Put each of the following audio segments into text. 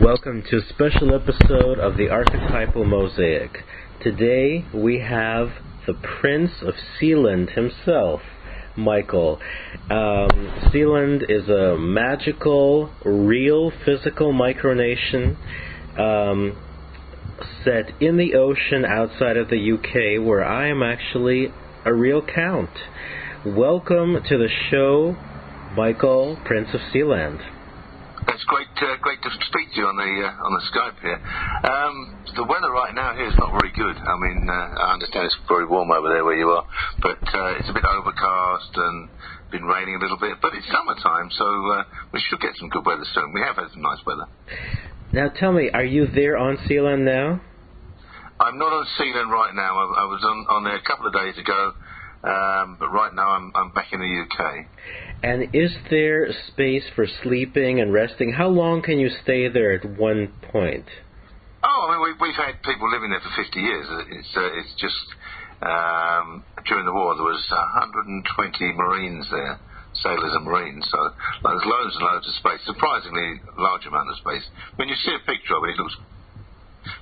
Welcome to a special episode of the Archetypal Mosaic. Today we have the Prince of Sealand himself, Mikhail. Sealand is a magical, real, physical micronation set in the ocean outside of the UK, where I am actually a real count. Welcome to the show, Mikhail, Prince of Sealand. It's great to speak to you on the Skype here. The weather right now here is not very good. I mean, I understand it's very warm over there where you are, but it's a bit overcast and been raining a little bit. But it's summertime, so we should get some good weather soon. We have had some nice weather. Now, tell me, are you there on Sealand now? I'm not on Sealand right now. I was on there a couple of days ago, but right now I'm back in the UK. And is there space for sleeping and resting? How long can you stay there at one point? Oh, I mean, we've had people living there for 50 years. It's just during the war there was 120 Marines there, sailors and Marines. So there's loads and loads of space. Surprisingly large amount of space. When you see a picture of it, it looks.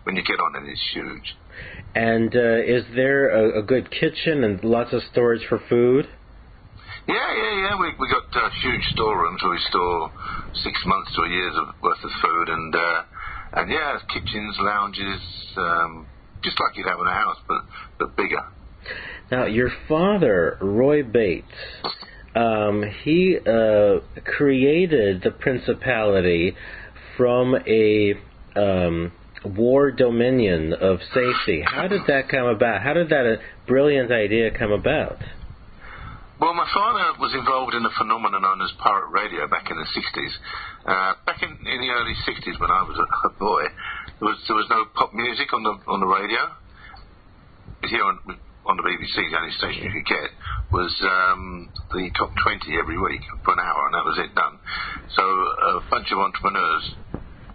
When you get on it, it's huge. And is there a good kitchen and lots of storage for food? Yeah. We got huge storerooms where we store 6 months to a year's worth of food, and yeah, kitchens, lounges, just like you'd have in a house, but bigger. Now, your father, Roy Bates, he created the principality from a war dominion of safety. How did that come about? How did that brilliant idea come about? Well, my father was involved in a phenomenon known as pirate radio back in the 60s. Back in the early 60s, when I was a boy, there was no pop music on the radio. Here on the BBC, the only station you could get was the top 20 every week for an hour, and that was it, done. So a bunch of entrepreneurs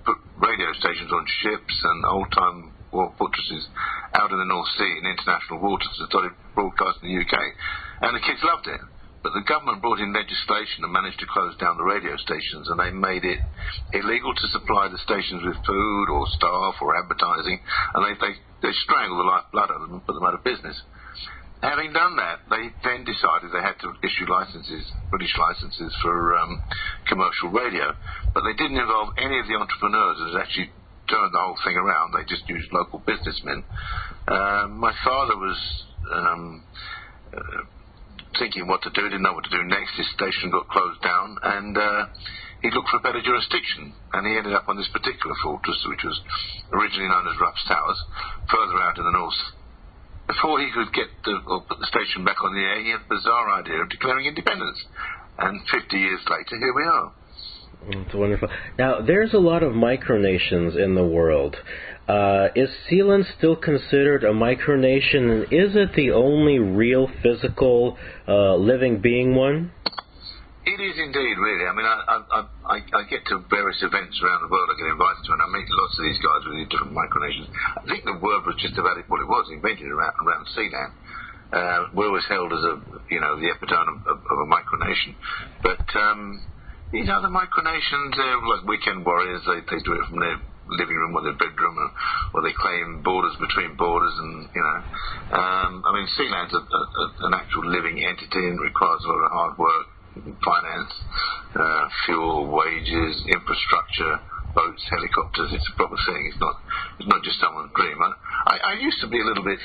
put radio stations on ships and old-time war fortresses out in the North Sea in international waters and started broadcasting in the UK. And the kids loved it. But the government brought in legislation and managed to close down the radio stations, and they made it illegal to supply the stations with food or staff or advertising, and they strangled the lifeblood of them and put them out of business. Having done that, they then decided they had to issue licenses, British licenses for commercial radio, but they didn't involve any of the entrepreneurs that actually turned the whole thing around. They just used local businessmen. My father was thinking what to do, didn't know what to do next. His station got closed down, and he looked for a better jurisdiction, and he ended up on this particular fortress, which was originally known as Ruff's Towers, further out in the north. Before he could put the station back on the air, he had the bizarre idea of declaring independence, and 50 years later, here we are. It's wonderful. Now, there's a lot of micronations in the world. Is Sealand still considered a micronation, and is it the only real physical living being one? It is indeed, really. I mean, I get to various events around the world I get invited to, and I meet lots of these guys with these different micronations. I think the word was just about what it was, invented around Sealand. We're always held as the epitome of a micronation. But, the micronations, they're like weekend warriors. They do it from their living room or their bedroom, or they claim borders between borders, and Sealand's an actual living entity and requires a lot of hard work, finance, fuel, wages, infrastructure, boats, helicopters. It's a proper thing. It's not just someone's dream. I used to be a little bit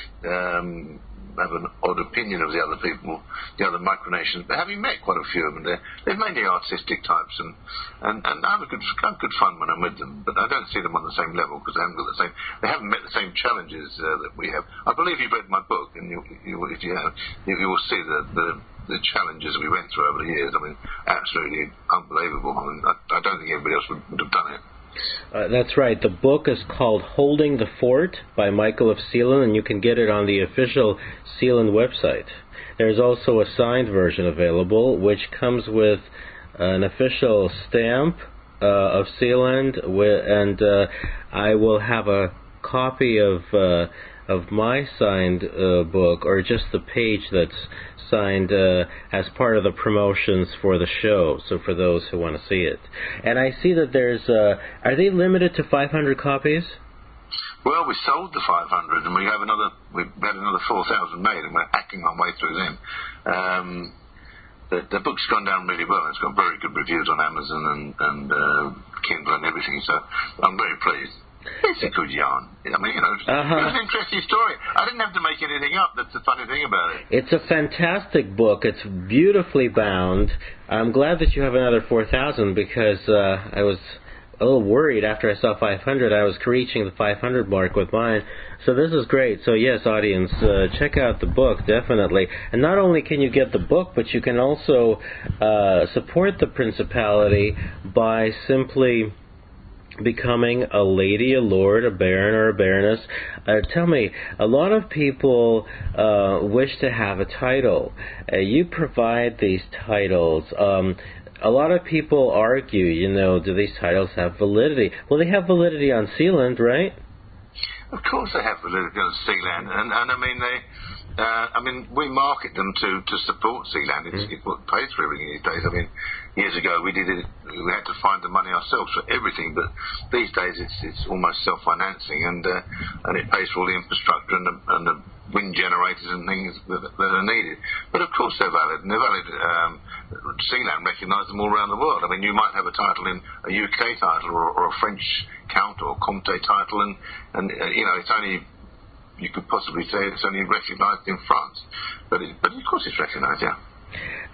have an odd opinion of the other people, the other micronations, but having met quite a few of them, they're mainly artistic types, and I have good fun when I'm with them, but I don't see them on the same level because they haven't met the same challenges that we have. I believe you've read my book, and if you have, you will see the challenges we went through over the years. I mean, absolutely unbelievable. I mean, I don't think everybody else would have done it. That's right. The book is called Holding the Fort by Mikhail of Sealand, and you can get it on the official Sealand website. There's also a signed version available, which comes with an official stamp of Sealand, and I will have a copy of of my signed book, or just the page that's signed as part of the promotions for the show, so for those who want to see it. And I see that there's, are they limited to 500 copies? Well, we sold the 500, and we've had another 4,000 made, and we're hacking our way through them. The book's gone down really well. It's got very good reviews on Amazon and Kindle and everything, so I'm very pleased. It's a good yarn. I mean, it was an interesting story. I didn't have to make anything up. That's the funny thing about it. It's a fantastic book. It's beautifully bound. I'm glad that you have another 4,000, because I was a little worried after I saw 500. I was reaching the 500 mark with mine. So this is great. So yes, audience, check out the book, definitely. And not only can you get the book, but you can also support the Principality by simply becoming a lady, a lord, a baron, or a baroness. Tell me, a lot of people wish to have a title. You provide these titles. A lot of people argue, do these titles have validity? Well, they have validity on Sealand, right? Of course they have validity on Sealand, and I mean, we market them to support Sealand. It's what pays for everything these days. I mean, years ago we did it. We had to find the money ourselves for everything, but these days it's almost self-financing, and it pays for all the infrastructure and the wind generators and things that are needed. But of course they're valid, and they're valid. Sealand recognise them all around the world. I mean, you might have a title in a UK title or a French Count or Comte title, and it's only, you could possibly say it's only recognised in France, but of course it's recognised, yeah.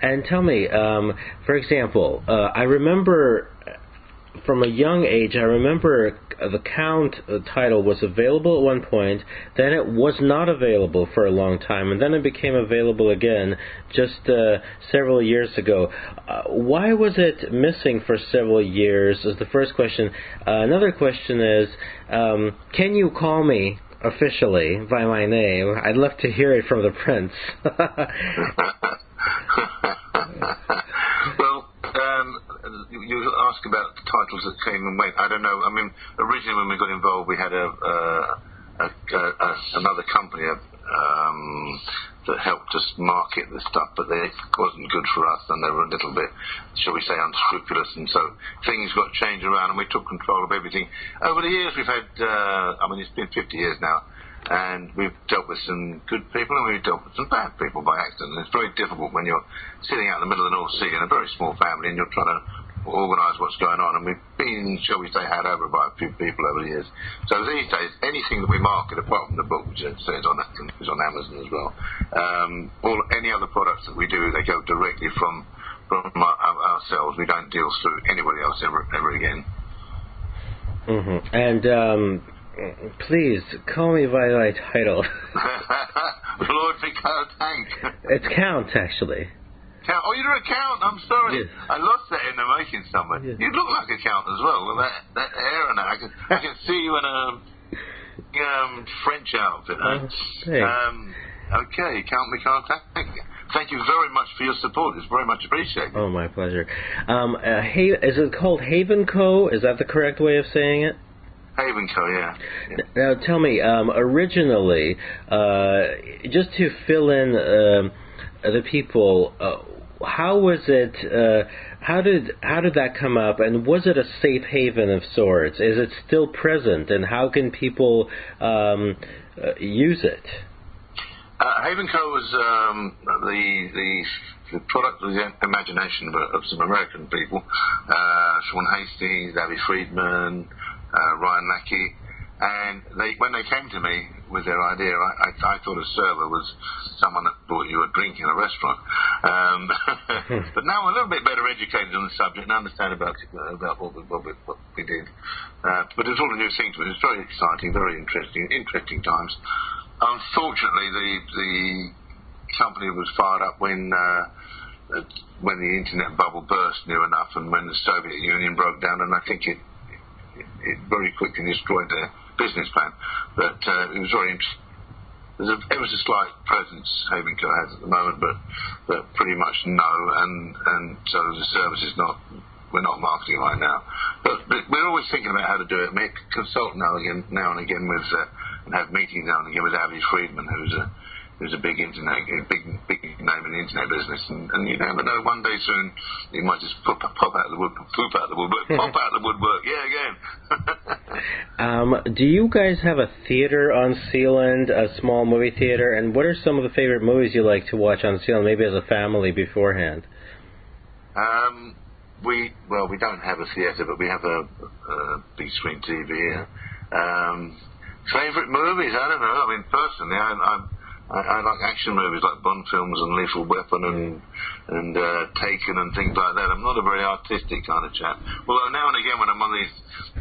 And tell me, for example, I remember from a young age, the Count title was available at one point, then it was not available for a long time, and then it became available again just several years ago. Why was it missing for several years is the first question. Another question is, can you call me officially by my name? I'd love to hear it from the Prince. Well, you ask about the titles that came and went. I don't know. I mean, originally when we got involved, we had another company that helped us market the stuff, but it wasn't good for us, and they were a little bit, shall we say, unscrupulous, and so things got changed around, and we took control of everything. Over the years, we've had, it's been 50 years now, and we've dealt with some good people, and we've dealt with some bad people by accident, and it's very difficult when you're sitting out in the middle of the North Sea in a very small family, and you're trying to organise what's going on, and we've been, shall we say, had over by a few people over the years. So these days, anything that we market, apart from the book, which is on Amazon as well, any other products that we do, they go directly from ourselves. We don't deal through anybody else ever again. Mm-hmm. And please call me by my title. Lord Mikhail Tank. It's Count, actually. Count. Oh, you're a count. I'm sorry. Yes. I lost that in the making somewhere. Yes. You look like a count as well. With that hair and that. I can see you in a French outfit. Okay, Count Mikhail. Thank you very much for your support. It's very much appreciated. Oh, my pleasure. Is it called Haven Co? Is that the correct way of saying it? Haven Co, yeah. Now, tell me, originally, just to fill in the people, how was it? How did that come up? And was it a safe haven of sorts? Is it still present? And how can people use it? Haven Co was the product of the imagination of some American people, Sean Hastings, Abby Friedman, Ryan Lackey, and when they came to me with their idea, I thought a server was someone that bought you a drink in a restaurant. But now I'm a little bit better educated on the subject and understand about what we did. But it's all a new thing to me. It's very exciting, very interesting times. Unfortunately, the company was fired up when the internet bubble burst near enough, and when the Soviet Union broke down, and I think it very quickly destroyed their business plan. But it was very interesting. There was a slight presence Haven Co has at the moment, but pretty much no, and so the service is not. We're not marketing right now, but we're always thinking about how to do it. We consult now and again with and have meetings now and again with Avi Friedman, who's a big name in the internet business, and you never know, one day soon he might just pop out the woodwork, again. Do you guys have a theater on Sealand, a small movie theater, and what are some of the favorite movies you like to watch on Sealand, maybe as a family beforehand? We don't have a theatre, but we have a big screen TV here. Favourite movies? I don't know. I mean, personally, I like action movies like Bond films and Lethal Weapon and Taken and things like that. I'm not a very artistic kind of chap. Although now and again when I'm on these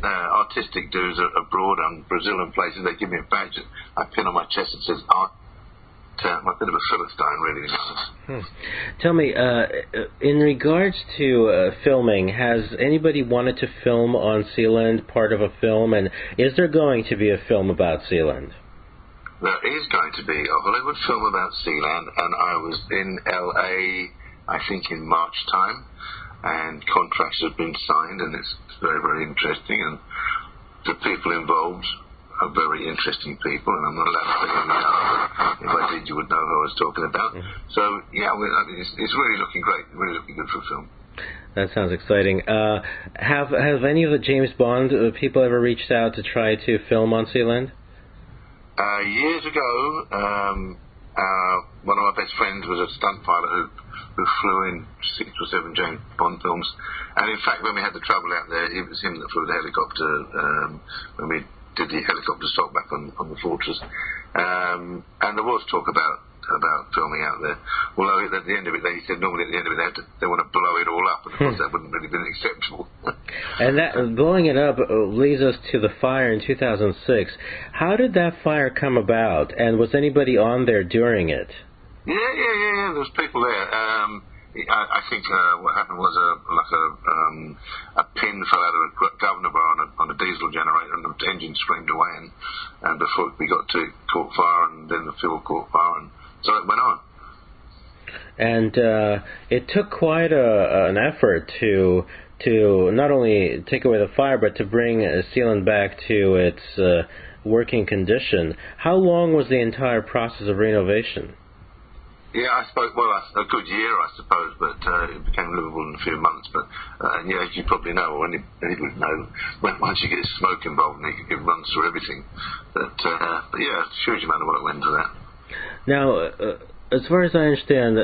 artistic dues abroad in Brazil and places, they give me a badge that I pin on my chest that says art. I'm a bit of a Philistine, really. Tell me, in regards to filming, has anybody wanted to film on Sealand, part of a film, and is there going to be a film about Sealand? There is going to be a Hollywood film about Sealand, and I was in LA, I think in March time, and contracts have been signed, and it's very, very interesting, and the people involved are very interesting people, and I'm not allowed to say who they are, but if I did, you would know who I was talking about. So, yeah, it's really looking great, really looking good for a film. That sounds exciting. Have any of the James Bond people ever reached out to try to film on Sealand? Years ago, one of my best friends was a stunt pilot who flew in 6 or 7 James Bond films, and in fact, when we had the trouble out there, it was him that flew the helicopter when we did the helicopter stop back on the Fortress, and there was talk about filming out there. Although at the end of it, he said normally at the end of it they want to blow it all up, and of course that wouldn't really been acceptable. And that blowing it up leads us to the fire in 2006. How did that fire come about, and was anybody on there during it? Yeah. There was people there. I think what happened was a pin fell out of a governor bar on a diesel generator, and the engine screamed away, and before we got to it, caught fire, and then the fuel caught fire, and so it went on. And it took quite an effort to not only take away the fire, but to bring Sealand back to its working condition. How long was the entire process of renovation? Yeah, I suppose, a good year, I suppose, but it became livable in a few months. But, as you probably know, or anybody would know, once you get smoke involved, it runs through everything. But yeah, a huge amount of work went into that. Now, as far as I understand,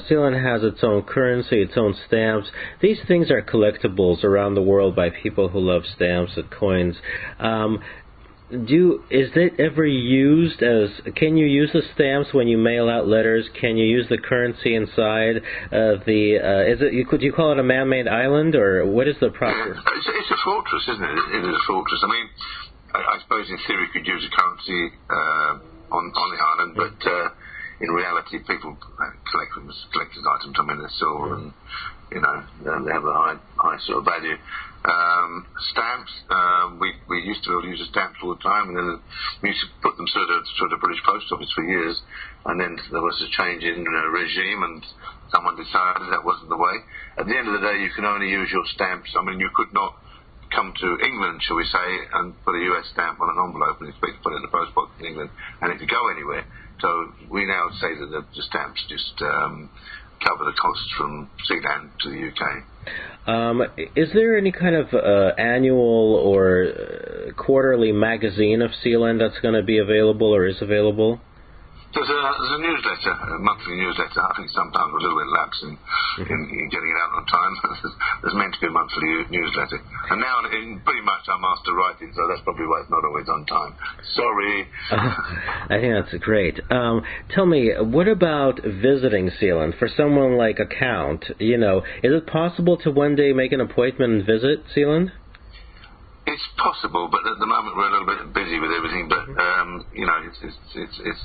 Sealand has its own currency, its own stamps. These things are collectibles around the world by people who love stamps and coins. Is it ever used can you use the stamps when you mail out letters? Can you use the currency inside could you call it a man-made island, or what is the process? It's a fortress, isn't it? It is a fortress. I mean, I suppose in theory you could use a currency on the island, but in reality people collect them as collector's items. I mean, they're silver and, they have a high sort of value. Stamps, we used to use the stamps all the time, and then we used to put them through the British Post Office for years, and then there was a change in regime, and someone decided that wasn't the way. At the end of the day, you can only use your stamps. I mean, you could not come to England, shall we say, and put a US stamp on an envelope and expect to put it in the post box in England, and it could go anywhere. So we now say that the stamps just cover the costs from Sealand to the UK. Is there any kind of annual or quarterly magazine of Sealand that's going to be available or is available? There's a newsletter, a monthly newsletter. I think sometimes we're a little bit lax in getting it out on time. There's meant to be a monthly newsletter. And now pretty much I'm asked to write it, so that's probably why it's not always on time. Sorry. I think that's great. Tell me, what about visiting Sealand? For someone like a Count, is it possible to one day make an appointment and visit Sealand? It's possible, but at the moment we're a little bit busy with everything. But it's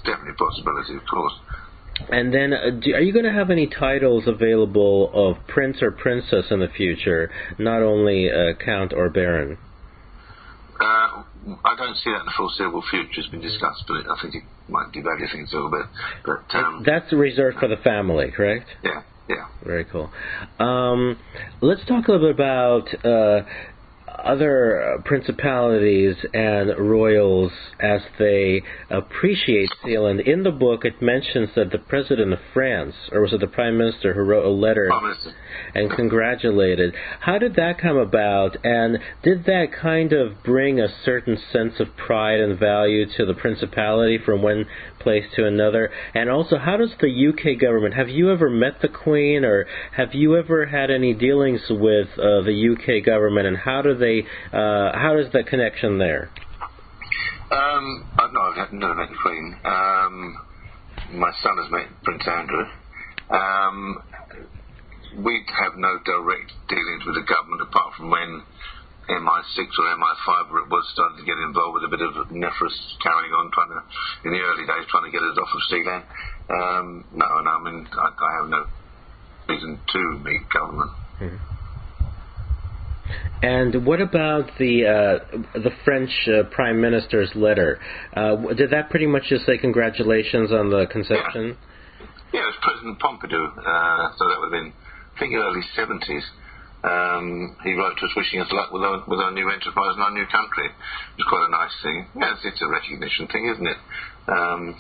definitely a possibility, of course. And then, are you going to have any titles available of Prince or Princess in the future, not only Count or Baron? I don't see that in the foreseeable future. It's been discussed, but I think it might devalue things a little bit. But that's reserved for the family, correct? Yeah. Very cool. Let's talk a little bit about. other principalities and royals as they appreciate Sealand. In the book, it mentions that the president of France, or was it the prime minister, who wrote a letter and congratulated. How did that come about, and did that kind of bring a certain sense of pride and value to the principality from one place to another? And also, how does the UK government, have you ever met the Queen, or have you ever had any dealings with the UK government, and how does the connection there? No, I've never met the Queen. My son has met Prince Andrew. We have no direct dealings with the government apart from when MI6 or MI5, where it was, started to get involved with a bit of nefarious carrying on, in the early days, trying to get us off of Sealand. No, I mean, I have no reason to meet government. Mm-hmm. And what about the French Prime Minister's letter? Did that pretty much just say congratulations on the conception? Yeah, it was President Pompidou, so that would have been, I think, early 70s. He wrote to us wishing us luck with our new enterprise and our new country. It was quite a nice thing. Yeah, it's a recognition thing, isn't it?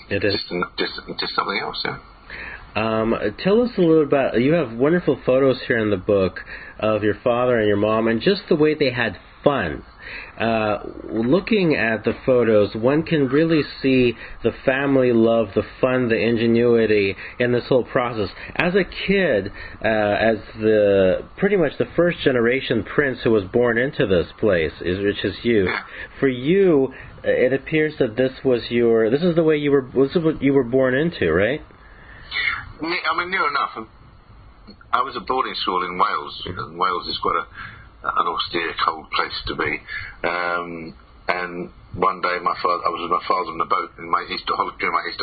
It is. Just something else, yeah. Tell us a little about, you have wonderful photos here in the book of your father and your mom, and just the way they had fun. Looking at the photos, one can really see the family love, the fun, the ingenuity in this whole process. As a kid, as pretty much the first generation prince who was born into this place, which is you. For you, it appears that this is what you were born into, right? I mean, near enough. I was at boarding school in Wales, and Wales is quite an austere, cold place to be. And one day, I was with my father on the boat during my Easter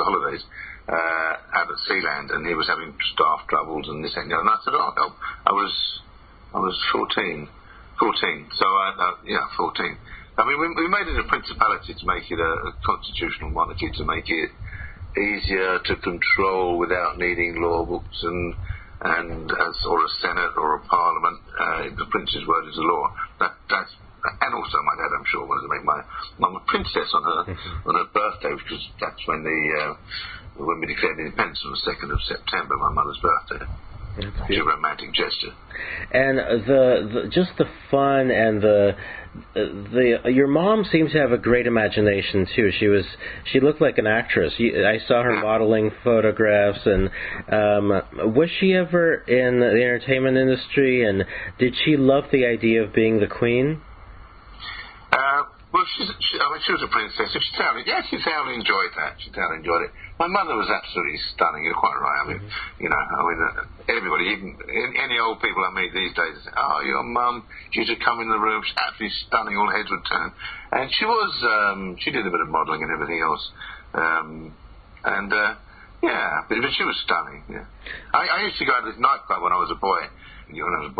holidays out at Sealand, and he was having staff troubles and this and that. And I said, "Oh, help." I was 14. So 14. I mean, we made it a principality to make it a constitutional monarchy, to make it easier to control without needing law books or a senate or a parliament. The prince's word is the law. And also my dad, I'm sure, wanted to make my mum a princess on her birthday, because that's when we declared independence on the 2nd of September, my mother's birthday. It's a romantic gesture. And just the fun and your mom seems to have a great imagination too. She looked like an actress. I saw her modeling photographs, and was she ever in the entertainment industry? And did she love the idea of being the Queen? Well, she was a princess. She thoroughly enjoyed that. She thoroughly enjoyed it. My mother was absolutely stunning. You're quite right. I mean, everybody, even any old people I meet these days, say, "Oh, your mum, she used to come in the room. She's absolutely stunning. All heads would turn." And she was, she did a bit of modelling and everything else. But she was stunning. Yeah. I used to go to this nightclub when I was a boy. When I was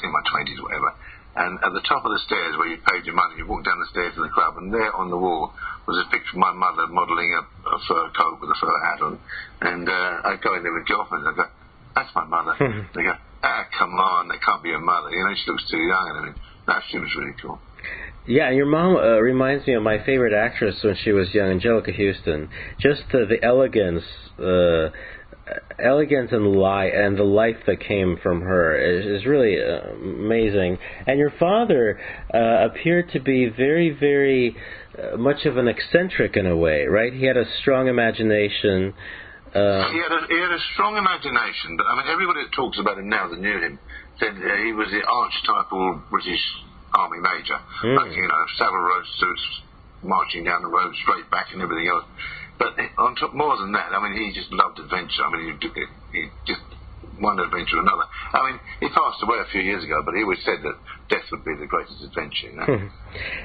in my 20s or whatever. And at the top of the stairs where you paid your money, you walked down the stairs to the club, and there on the wall was a picture of my mother modelling a fur coat with a fur hat on. And I'd go in there with girlfriends, and I'd go, "That's my mother." They go, "Come on, that can't be your mother. She looks too young." And I mean, she was really cool. Yeah, and your mom reminds me of my favorite actress when she was young, Angelica Houston. Just the elegance and the life that came from her is really amazing. And your father appeared to be very, very much of an eccentric in a way, right? He had a strong imagination. He had a strong imagination, but I mean, everybody that talks about him now that knew him said he was the archetypal British Army major, like Savile Row suits, marching down the road straight back and everything else. But on top, more than that, I mean, he just loved adventure. I mean, he just one adventure or another. I mean, he passed away a few years ago, but he always said that death would be the greatest adventure.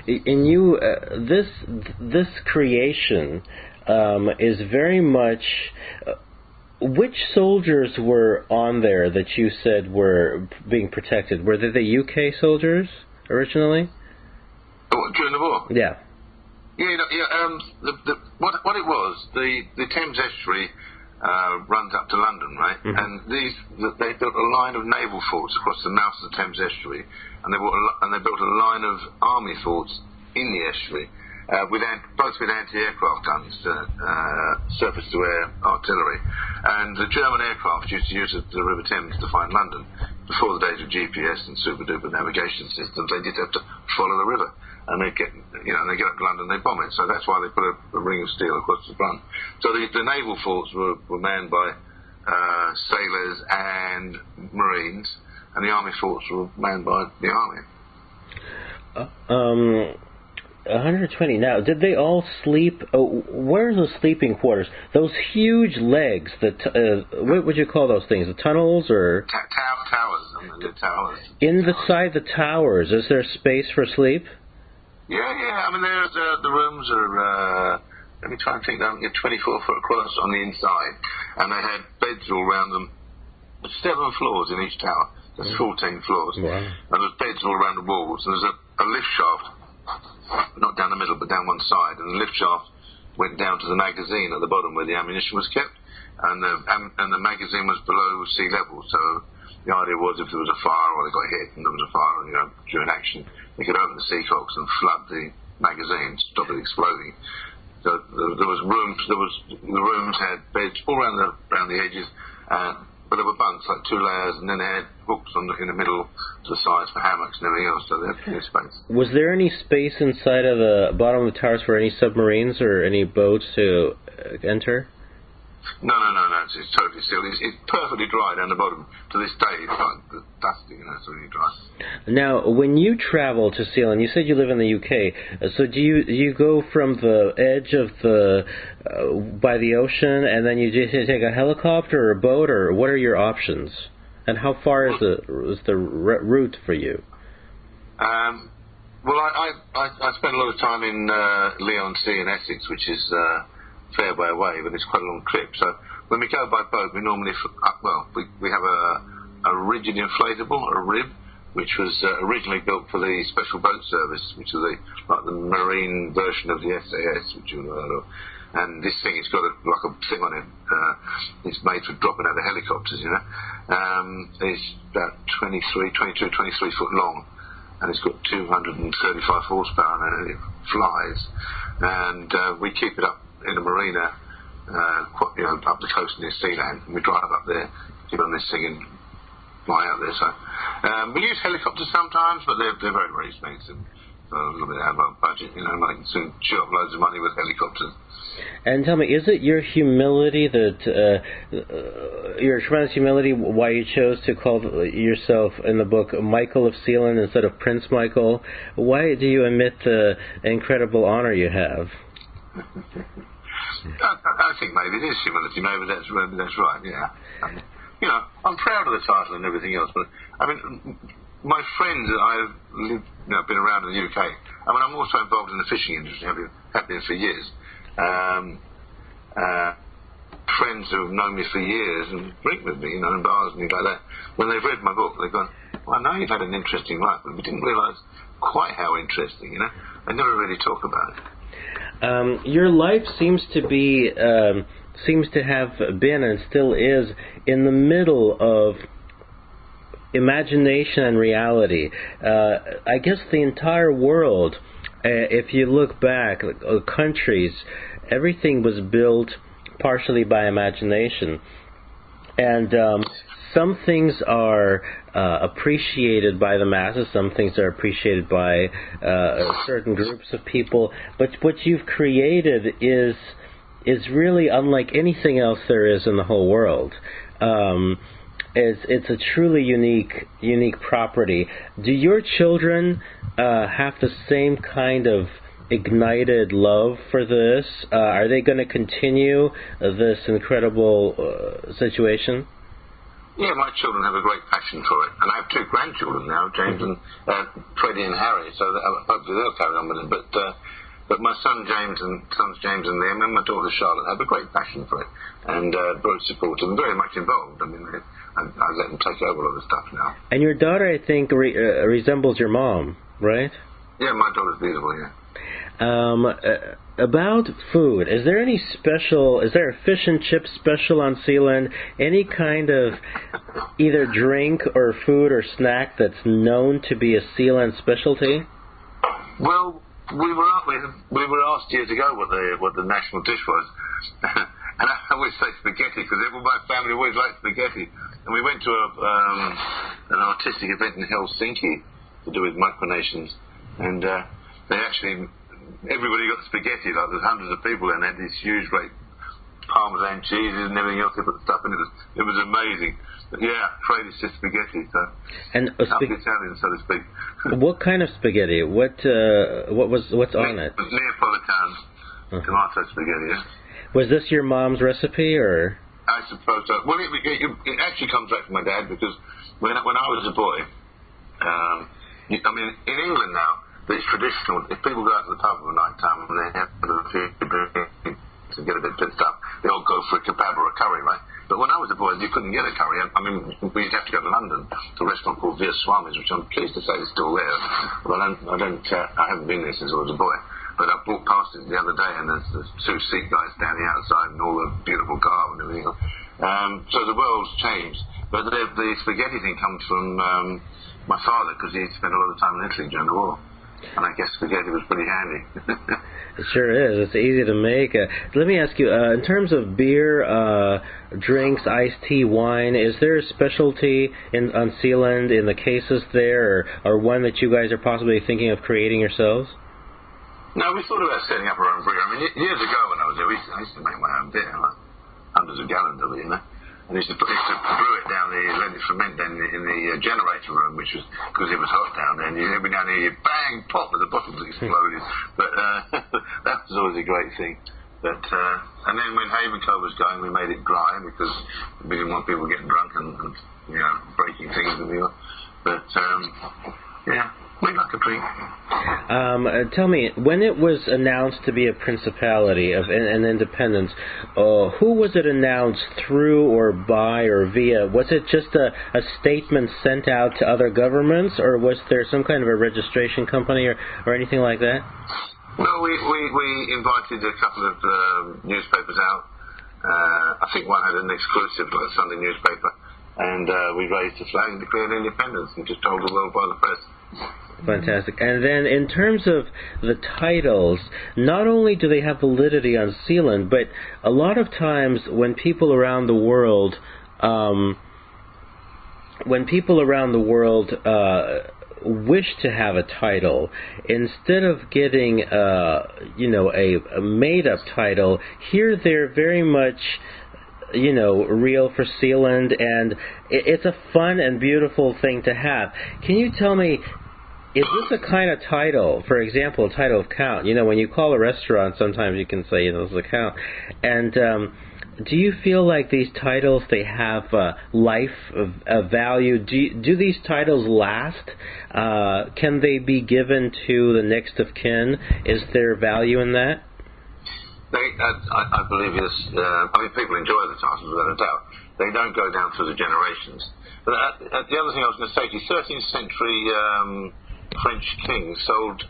And you, this creation is very much. Which soldiers were on there that you said were being protected? Were they the UK soldiers originally? During the war? Yeah. What it was, the Thames Estuary runs up to London, right? Mm-hmm. And they built a line of naval forts across the mouth of the Thames estuary, and they built a line of army forts in the estuary, both with anti-aircraft guns, surface-to-air artillery. And the German aircraft used to use the River Thames to find London. Before the days of GPS and super-duper navigation systems, they did have to follow the river. And they get up to London, they bomb it. So that's why they put a ring of steel across the front. So the naval forts were manned by sailors and marines, and the army forts were manned by the army. 120. Now, did they all sleep? Where are those sleeping quarters? Those huge legs. What would you call those things? The tunnels or towers? The towers. Inside the towers, is there space for sleep? Yeah. I mean, the rooms are. Let me try and think. They're 24 foot across on the inside, and they had beds all around them. There's 7 floors in each tower. There's 14 floors, wow. And there's beds all around the walls. And there's a lift shaft. Not down the middle, but down one side, and the lift shaft went down to the magazine at the bottom where the ammunition was kept, and the magazine was below sea level. So the idea was, if there was a fire or they got hit and there was a fire, during action, they could open the seacocks and flood the magazine, stop it exploding. So there was rooms. The rooms had beds all around the edges, but there were bunks, like 2 layers, and then they had hooks in the middle to the sides for hammocks and everything else, so they had plenty of space. Was there any space inside of the bottom of the towers for any submarines or any boats to enter? No. It's totally sealed. It's perfectly dry down the bottom. To this day, it's like dusty, it's really dry. Now, when you travel to Sealand, you said you live in the UK, so do you go from the edge of by the ocean, and then you just take a helicopter or a boat, or what are your options? And how far is the route for you? Well, I spent a lot of time in Leigh-on-Sea in Essex, which is fair way away, but it's quite a long trip. So when we go by boat, we normally we have a rigid inflatable, a rib, which was originally built for the Special Boat Service, which is like the marine version of the SAS, which you've heard of. And this thing, it's got a thing on it. It's made for dropping out of helicopters, It's about 22, 23 foot long, and it's got 235 horsepower, and it flies. And we keep it up in a marina, up the coast near Sealand, and we drive up there, get on this thing and fly out there. So we use helicopters sometimes, but they're very, very expensive. So a little bit out of our budget, they can soon chew up loads of money with helicopters. And tell me, is it your humility your tremendous humility, why you chose to call yourself in the book Michael of Sealand instead of Prince Michael? Why do you admit the incredible honor you have? I think maybe it is humility. Maybe that's right. Yeah. I'm proud of the title and everything else, but I mean, my friends that I've been around in the UK. I mean, I'm also involved in the fishing industry. Have been for years. Friends who have known me for years and drink with me, in bars and things like that. When they've read my book, they've gone, "Well, I know you've had an interesting life, but we didn't realise quite how interesting." They never really talk about it. Your life seems to have been and still is in the middle of imagination and reality. I guess the entire world, if you look back, countries, everything was built partially by imagination. And some things are appreciated by the masses, some things are appreciated by certain groups of people, but what you've created is really unlike anything else there is in the whole world. It's a truly unique property. Do your children have the same kind of ignited love for this? Are they going to continue this incredible situation? Yeah, my children have a great passion for it, and I have 2 grandchildren now, James and Freddie and Harry. So hopefully they'll carry on with it. But my sons James and them, and my daughter Charlotte have a great passion for it, and very supportive and very much involved. I mean, I let them take over all the stuff now. And your daughter, I think, resembles your mom, right? Yeah, my daughter's beautiful. Yeah. About food, is there any special? Is there a fish and chip special on Sealand? Any kind of either drink or food or snack that's known to be a Sealand specialty? Well, we were asked years ago what the national dish was, and I always say spaghetti because my family always liked spaghetti. And we went to an artistic event in Helsinki to do with micronations, and they actually. Everybody got spaghetti, like there's hundreds of people and they had these huge great Parmesan cheeses and everything else, they put stuff in it. It was amazing. But yeah, afraid it's just spaghetti, so and Italian, so to speak. What kind of spaghetti? What's on it? Neapolitan tomato spaghetti, yeah. Was this your mom's recipe or? I suppose so. Well, it actually comes back from my dad because when I was a boy, in England now, it's traditional. If people go out to the pub at night time and they have a few drinks to get a bit pissed up, they all go for a kebab or a curry, right? But when I was a boy, you couldn't get a curry. We'd have to go to London to a restaurant called Veer Swami's, which I'm pleased to say is still there. But I haven't been there since I was a boy. But I walked past it the other day, and there's two Sikh guys standing outside and all the beautiful garb and everything else. So the world's changed. But the spaghetti thing comes from my father, because he spent a lot of time in Italy during the war. And I guess spaghetti was pretty handy. It sure is. It's easy to make. Let me ask you, in terms of beer, drinks, iced tea, wine, is there a specialty on Sealand in the cases there, or one that you guys are possibly thinking of creating yourselves? No, we thought about setting up our own brewery. Years ago when I was there, I used to make my own beer, like hundreds of gallons of it, And I used to brew it down let it ferment down in the generator room, which was, because it was hot down there, and every now and then you bang, pop, and the bottles exploded. But that was always a great thing. But and then when Haven Co was going, we made it dry because we didn't want people getting drunk and breaking things. But yeah. We like a drink. Tell me, when it was announced to be a principality of an independence, who was it announced through or by or via? Was it just a statement sent out to other governments, or was there some kind of a registration company or anything like that? No, we invited a couple of newspapers out. I think one had an exclusive, like a Sunday newspaper, and we raised the flag and declared independence and just told the world by the press. Fantastic. And then in terms of the titles, not only do they have validity on Sealand, but a lot of times when people around the world wish to have a title, instead of getting a made-up title, here they're very much real for Sealand, and it's a fun and beautiful thing to have. Can you tell me, is this a kind of title, for example, a title of count? When you call a restaurant, sometimes you can say, this is a count. And do you feel like these titles, they have life, value? Do these titles last? Can they be given to the next of kin? Is there value in that? I believe yes. People enjoy the titles without a doubt. They don't go down through the generations. But the other thing I was going to say to you, 13th century French kings sold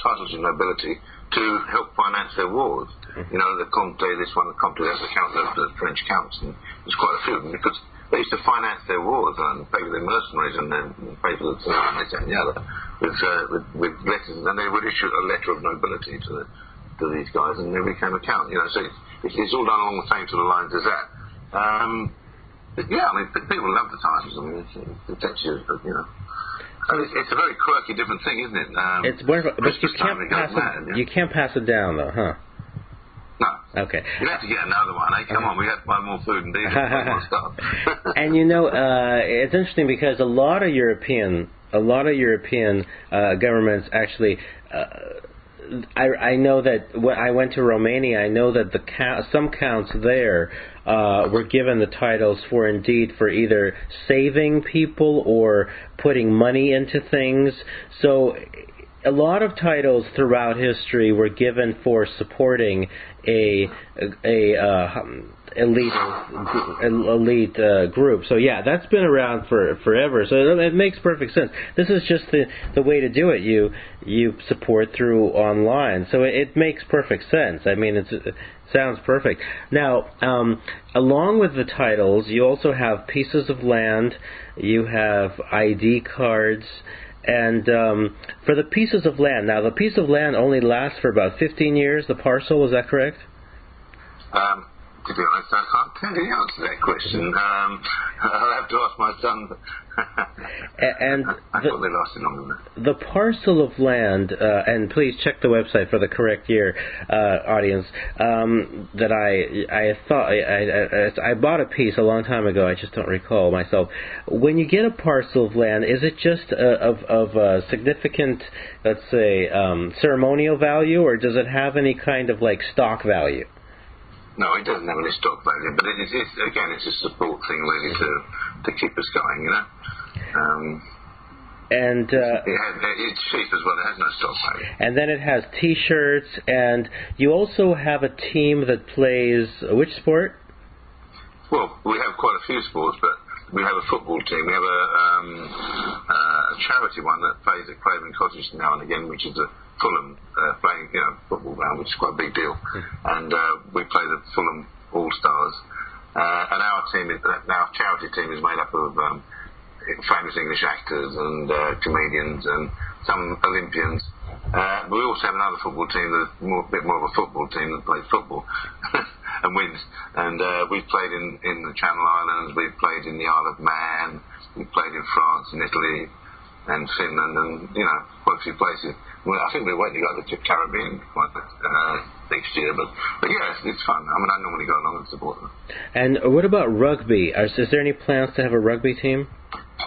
titles of nobility to help finance their wars. The Comte, this one, the Comte, that's the French counts, and there's quite a few of them, because they used to finance their wars and pay for their mercenaries and then pay for the this and the other with letters, and they would issue a letter of nobility to these guys, and they became a count. So it's all done along the same sort of lines as that. But yeah, people love the titles. It takes you, It's a very quirky, different thing, isn't it? It's wonderful, but you can't pass it down, though, huh? No. Okay. You have to get another one. Hey, come on, we have to buy more food and diesel and more stuff. And it's interesting because a lot of European governments actually. I know that when I went to Romania, I know that some counts there were given the titles for either saving people or putting money into things. So a lot of titles throughout history were given for supporting a elite group. So yeah, that's been around for forever. So it makes perfect sense. This is just the way to do it. You support through online. So it makes perfect sense. I mean, it sounds perfect. Now, along with the titles, you also have pieces of land. You have ID cards. And for the pieces of land, now the piece of land only lasts for about 15 years, the parcel, is that correct? To be honest, I can't tell you the answer to that question. I'll have to ask my son. And I thought they lasted longer than that. The parcel of land, and please check the website for the correct year, audience, that I bought a piece a long time ago, I just don't recall myself. When you get a parcel of land, is it just of significant, let's say, ceremonial value, or does it have any kind of like stock value? No, it doesn't have any stock value, but it's a support thing really to keep us going, you know. And it's cheap as well. It has no stock value. And then it has T-shirts, and you also have a team that plays which sport? Well, we have quite a few sports, but we have a football team. We have a charity one that plays at Craven Cottage now and again, which is a Fulham playing, football ground, which is quite a big deal. And we play the Fulham All-Stars. And our charity team is made up of famous English actors and comedians and some Olympians. We also have another football team that's a bit more of a football team that plays football and wins. And we've played in the Channel Islands, we've played in the Isle of Man, we've played in France and Italy and Finland and, quite a few places. Well, I think we're waiting to go to the Caribbean next year, but yeah, it's fun. I mean, I normally go along and support them. And what about rugby? Is there any plans to have a rugby team?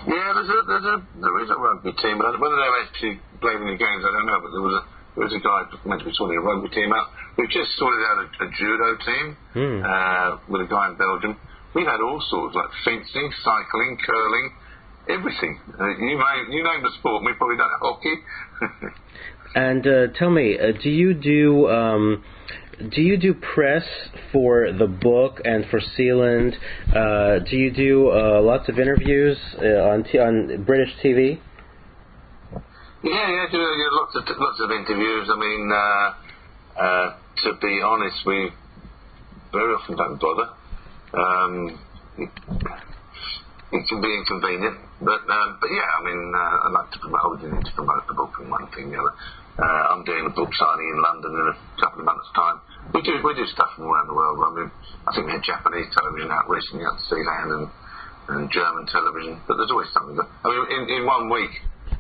Yeah, there is a rugby team, but whether they're actually playing any games, I don't know. But there was a guy meant to be sorting a rugby team out. We've just sorted out a judo team with a guy in Belgium. We've had all sorts, like fencing, cycling, curling, everything. You name the sport, we've probably done it. Hockey. And tell me, do you do press for the book and for Sealand? Do you do lots of interviews on British TV? Yeah, do lots of interviews. I mean, to be honest, we very often don't bother. It can be inconvenient, but yeah, I mean, I'd like to promote. We need to promote the book and one thing or the other. I'm doing a book signing in London in a couple of months' time. We do stuff from all around the world. I mean, I think we had Japanese television out recently, out Sealand, and German television. But there's always something. I mean, in 1 week,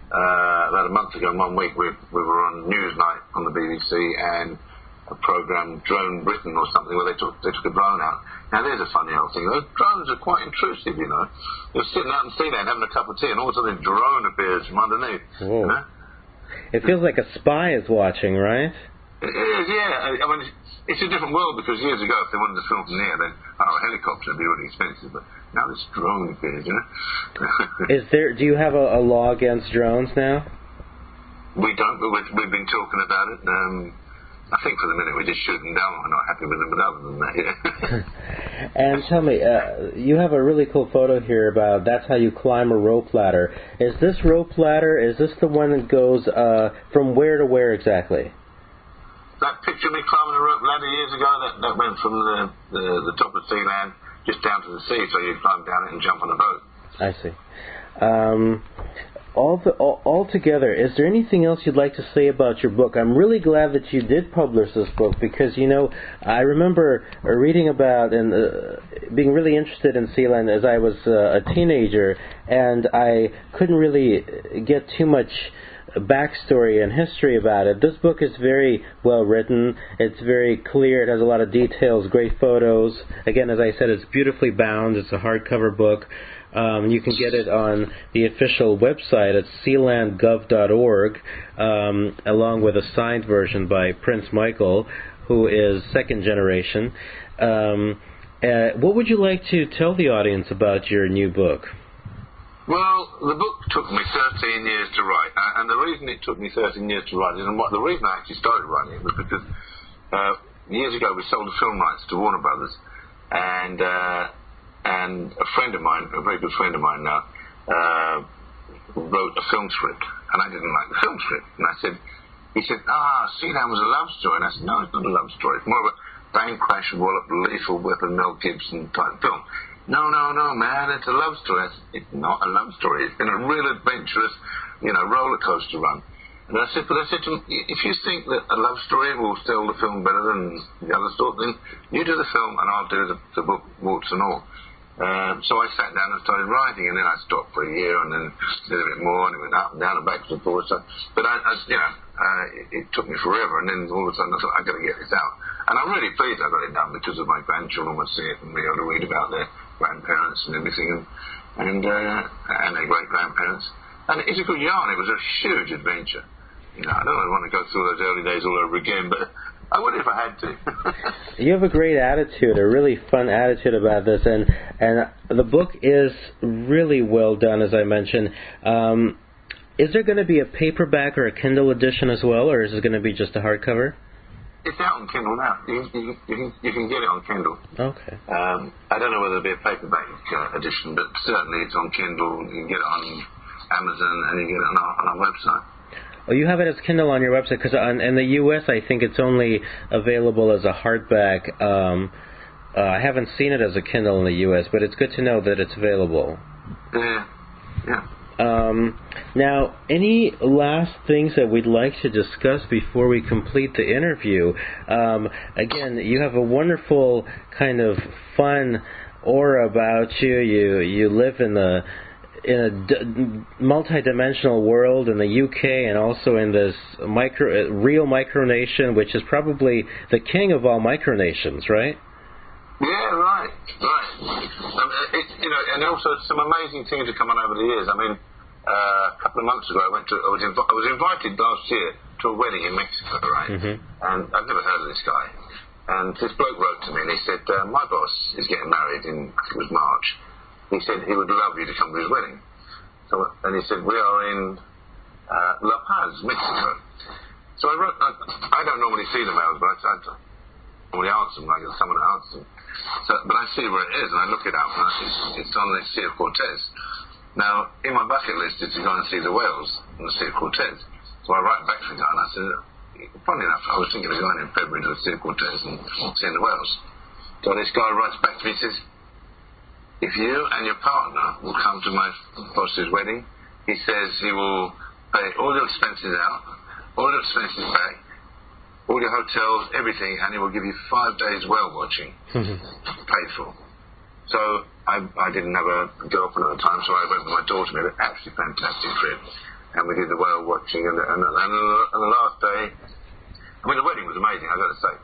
about a month ago, in 1 week, we were on Newsnight on the BBC and a program, Drone Britain or something, where they took a drone out. Now, there's a funny old thing. Those drones are quite intrusive, you know. You're sitting out in Sealand having a cup of tea, and all of a sudden a drone appears from underneath. Whoa. You know? It feels like a spy is watching, right? It is, yeah. I mean, it's a different world, because years ago, if they wanted to film from there, then a helicopter would be really expensive. But now this drone appears, you know. Do you have a law against drones now? We don't, but we've been talking about it. I think for the minute we're just shooting down. We're not happy with them, but other than that, yeah. And tell me, you have a really cool photo here about that's how you climb a rope ladder. Is this rope ladder, is this the one that goes from where to where exactly? That picture of me climbing a rope ladder years ago, that went from the top of Sealand just down to the sea, so you climb down it and jump on a boat. I see. Altogether, is there anything else you'd like to say about your book? I'm really glad that you did publish this book, because, you know, I remember reading about and being really interested in Sealand as I was a teenager, and I couldn't really get too much backstory and history about it. This book is very well written. It's very clear. It has a lot of details, great photos. Again, as I said, it's beautifully bound. It's a hardcover book. You can get it on the official website at sealandgov.org, along with a signed version by Prince Michael, who is second generation. What would you like to tell the audience about your new book? Well, the book took me 13 years to write, and the reason it took me 13 years to write it, and the reason I actually started writing it was because years ago we sold the film rights to Warner Brothers, and a friend of mine, a very good friend of mine now, wrote a film script, and I didn't like the film script, and he said, Sealand was a love story, and I said, no, it's not a love story, it's more of a bang, crash, wallop, lethal weapon, Mel Gibson type film. No, man, it's a love story. I said, it's not a love story. It's been a real adventurous, roller coaster run. And I said to him, if you think that a love story will sell the film better than the other story, then you do the film and I'll do the book, warts and all. So I sat down and started writing, and then I stopped for a year, and then did a bit more, and it went up and down and backwards and forwards. But it took me forever, and then all of a sudden I thought, I've got to get this out. And I'm really pleased I got it done because of my grandchildren would see it and be able to read about their grandparents and everything, and their great-grandparents. And it's a good yarn. It was a huge adventure. I don't want to go through those early days all over again, but I would if I had to. You have a great attitude, a really fun attitude about this, and the book is really well done, as I mentioned. Is there going to be a paperback or a Kindle edition as well, or is it going to be just a hardcover? It's out on Kindle now. You can get it on Kindle. Okay. I don't know whether there'll be a paperback edition, but certainly it's on Kindle. You can get it on Amazon, and you can get it on our website. Oh, you have it as Kindle on your website, because in the U.S. I think it's only available as a hardback. I haven't seen it as a Kindle in the U.S., but it's good to know that it's available. Yeah. Now, any last things that we'd like to discuss before we complete the interview? Again, you have a wonderful kind of fun aura about you. You live in a multi-dimensional world in the UK, and also in this real micronation, which is probably the king of all micronations, right? Yeah, right. And also some amazing things have come on over the years. I mean, a couple of months ago, I was invited last year to a wedding in Mexico, right? Mm-hmm. And I've never heard of this guy. And this bloke wrote to me and he said, my boss is getting married in, I think it was March. He said he would love you to come to his wedding. And he said, we are in La Paz, Mexico. So I wrote, I don't normally see the mails, but I normally answer them, like someone answers them. But I see where it is, and I look it up, and it's on the Sea of Cortez. Now, in my bucket list is to go and see the whales on the Sea of Cortez. So I write back to the guy, and I said, funny enough, I was thinking of going in February to the Sea of Cortez and seeing the whales. So this guy writes back to me, he says, if you and your partner will come to my boss's wedding, he says he will pay all your expenses out, all your expenses back, all your hotels, everything, and he will give you 5 days whale watching, paid for. So I didn't have a girlfriend at the time, so I went with my daughter. We had an absolutely fantastic trip, and we did the whale watching. And the last day, I mean, the wedding was amazing, I've got to say.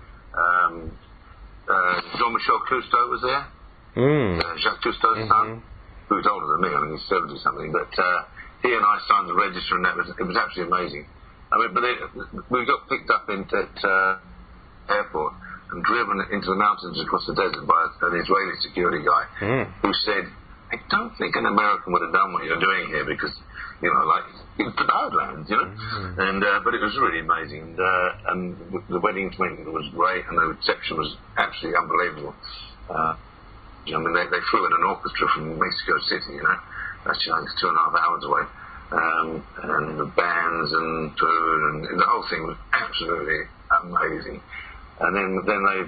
Jean-Michel Cousteau was there. Jacques Cousteau's son, who was older than me. I mean, he's 70-something, but he and I signed the register, and it was absolutely amazing. I mean, but we got picked up into that airport and driven into the mountains across the desert by an Israeli security guy who said, I don't think an American would have done what you're doing here because, it's the Badlands, And but it was really amazing, and the wedding was great, and the reception was absolutely unbelievable. I mean, they flew in an orchestra from Mexico City, That's it's 2.5 hours away. And the bands and food and the whole thing was absolutely amazing. And then they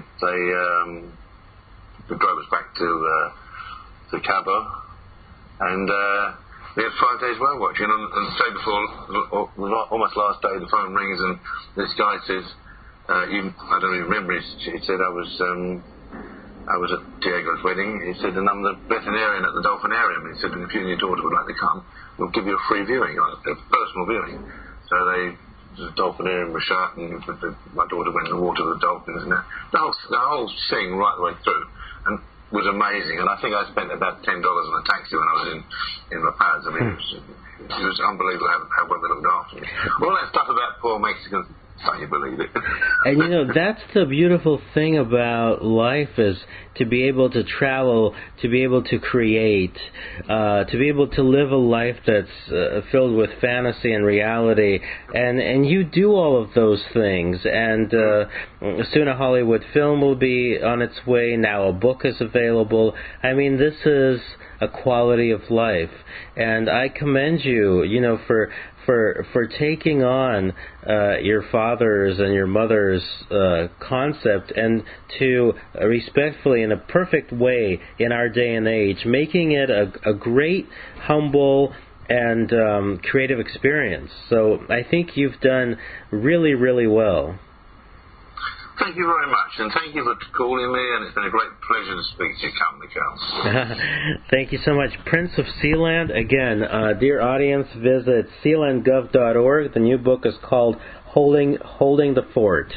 drove us back to Cabo, and we had 5 days whale watching. And the day before, almost last day, the phone rings and this guy says, I don't even remember. He said I was at Diego's wedding. He said, and I'm the veterinarian at the Dolphinarium. He said, and if you and your daughter would like to come, we'll give you a free viewing, a personal viewing. So the Dolphinarium was shut, and my daughter went in the water with the dolphins, and the whole thing right the way through, and was amazing. And I think I spent about $10 on a taxi when I was in La Paz. I mean, it was unbelievable how well they looked after me. All that stuff about poor Mexicans, Don't you believe it? And you know, that's the beautiful thing about life, is to be able to travel, to be able to create, to be able to live a life that's filled with fantasy and reality. And you do all of those things. And soon a Hollywood film will be on its way. Now a book is available. I mean, this is a quality of life. And I commend you, you know, for taking on your father's and your mother's concept, and to respectfully, in a perfect way in our day and age, making it a great, humble, and creative experience. So I think you've done really, really well. Thank you very much, and thank you for calling me, and it's been a great pleasure to speak to you, Mikhail. Thank you so much. Prince of Sealand. Again, dear audience, visit sealandgov.org. The new book is called Holding the Fort.